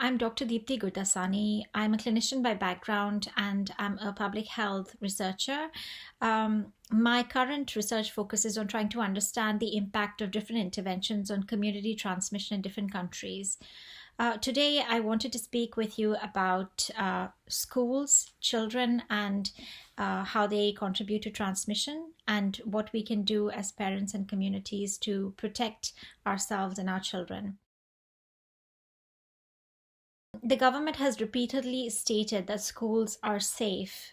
I'm Dr. Deepti Gurdasani. I'm a clinician by background and I'm a public health researcher. My current research focuses on trying to understand the impact of different interventions on community transmission in different countries. Today, I wanted to speak with you about schools, children, and how they contribute to transmission, and what we can do as parents and communities to protect ourselves and our children. The government has repeatedly stated that schools are safe.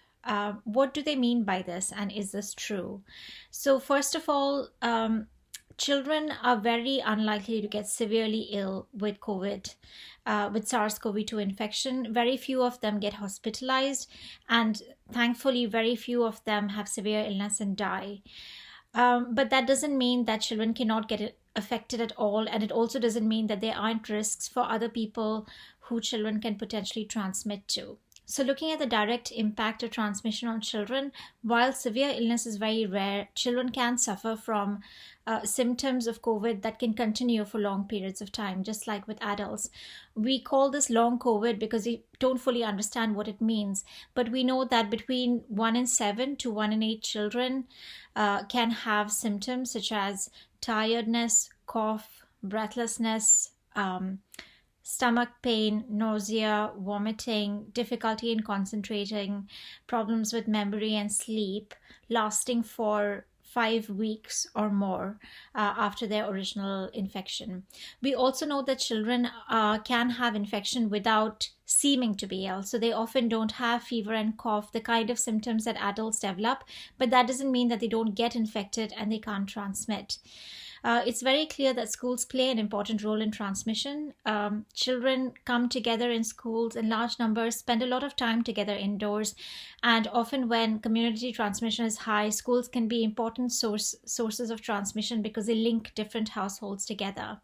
What do they mean by this, and is this true? So, first of all, children are very unlikely to get severely ill with COVID, with SARS-CoV-2 infection. Very few of them get hospitalized, and thankfully, very few of them have severe illness and die. But that doesn't mean that children cannot get affected at all. And it also doesn't mean that there aren't risks for other people who children can potentially transmit to. So, looking at the direct impact of transmission on children, while severe illness is very rare, children can suffer from symptoms of COVID that can continue for long periods of time, just like with adults. We call this long COVID because we don't fully understand what it means, but we know that between 1 in 7 to 1 in 8 children can have symptoms such as tiredness, cough, breathlessness, stomach pain, nausea, vomiting, difficulty in concentrating, problems with memory and sleep, lasting for 5 weeks or more after their original infection. We also know that children can have infection without seeming to be ill. So they often don't have fever and cough, the kind of symptoms that adults develop, but that doesn't mean that they don't get infected and they can't transmit. It's very clear that schools play an important role in transmission. Children come together in schools in large numbers, spend a lot of time together indoors, and often when community transmission is high, schools can be important sources of transmission because they link different households together.